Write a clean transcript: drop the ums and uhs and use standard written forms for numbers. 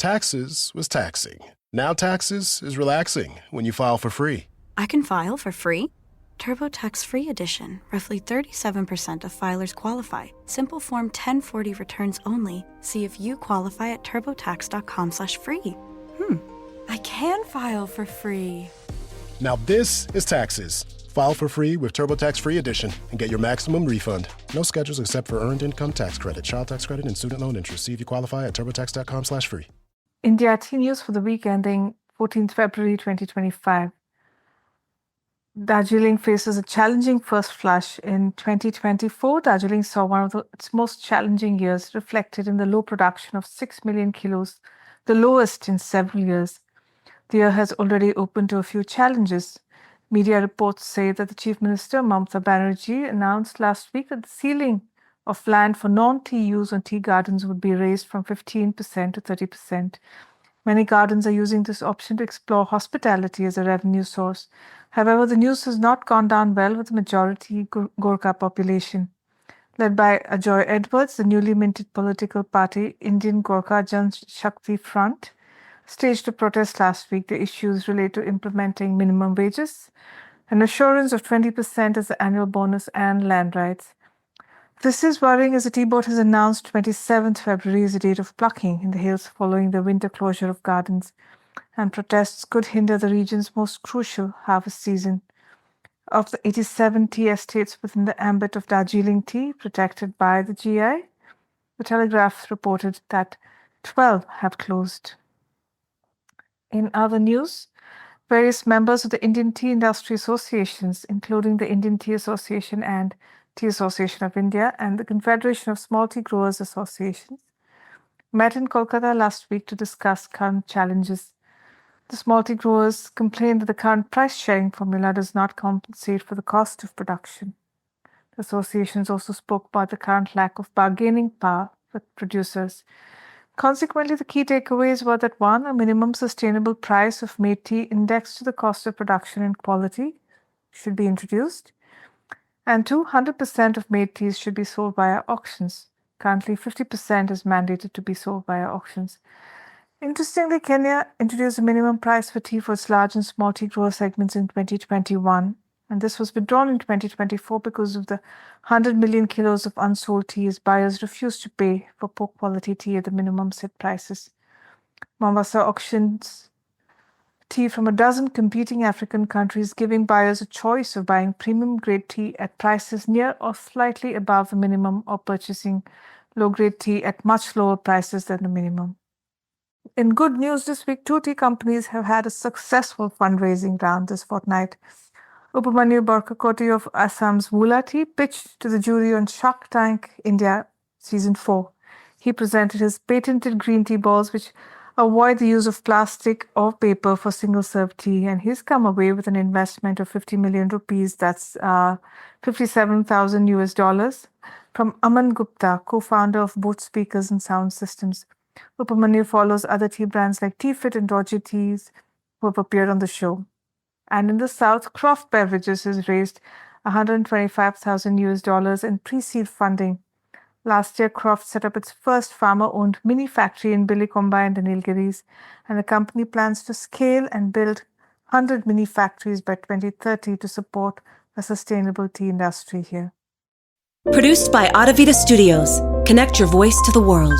taxes was taxing. Now taxes is relaxing when you file for free. I can file for free? TurboTax Free Edition. Roughly 37% of filers qualify. Simple Form 1040 returns only. See if you qualify at turbotax.com/free. I can file for free. Now this is taxes. File for free with TurboTax Free Edition and get your maximum refund. No schedules except for Earned Income Tax Credit, Child Tax Credit, and Student Loan Interest. See if you qualify at turbotax.com/free. India T News for the week ending 14th February 2025. Darjeeling faces a challenging first flush. In 2024, Darjeeling saw one of its most challenging years, reflected in the low production of 6 million kilos, the lowest in several years. The year has already opened to a few challenges. Media reports say that the Chief Minister, Mamata Banerjee, announced last week that the ceiling of land for non-tea use on tea gardens would be raised from 15% to 30%. Many gardens are using this option to explore hospitality as a revenue source. However, the news has not gone down well with the majority Gorkha population. Led by Ajoy Edwards, the newly minted political party Indian Gorkha Jan Shakti Front staged a protest last week. The issues relate to implementing minimum wages, an assurance of 20% as the annual bonus, and land rights. This is worrying as the tea board has announced 27th February as the date of plucking in the hills following the winter closure of gardens, and protests could hinder the region's most crucial harvest season. Of the 87 tea estates within the ambit of Darjeeling tea protected by the GI, the Telegraph reported that 12 have closed. In other news, various members of the Indian Tea Industry Associations, including the Indian Tea Association and Tea Association of India and the Confederation of Small Tea Growers Associations, met in Kolkata last week to discuss current challenges. The small tea growers complained that the current price-sharing formula does not compensate for the cost of production. The associations also spoke about the current lack of bargaining power with producers. Consequently, the key takeaways were that 1, a minimum sustainable price of made tea indexed to the cost of production and quality should be introduced, and 2, 100% of made teas should be sold via auctions. Currently, 50% is mandated to be sold via auctions. Interestingly, Kenya introduced a minimum price for tea for its large and small tea grower segments in 2021, and this was withdrawn in 2024 because of the 100 million kilos of unsold tea as buyers refused to pay for poor quality tea at the minimum set prices. Mombasa auctions tea from a dozen competing African countries, giving buyers a choice of buying premium grade tea at prices near or slightly above the minimum or purchasing low grade tea at much lower prices than the minimum. In good news this week, 2 tea companies have had a successful fundraising round this fortnight. Upamanyu Borkakoti of Assam's Woola Tea pitched to the jury on Shark Tank India Season 4. He presented his patented green tea balls, which avoid the use of plastic or paper for single-serve tea, and he's come away with an investment of 50 million rupees, that's $57,000, from Aman Gupta, co-founder of Both Speakers and Sound Systems. Upamanyu follows other tea brands like Teafit and Dodgy Teas who have appeared on the show. And in the South, Croft Beverages has raised $125,000 in pre-seed funding. Last year, Croft set up its first farmer-owned mini factory in Bilikomba in the Nilgiris, and the company plans to scale and build 100 mini factories by 2030 to support a sustainable tea industry here. Produced by Adavita Studios. Connect your voice to the world.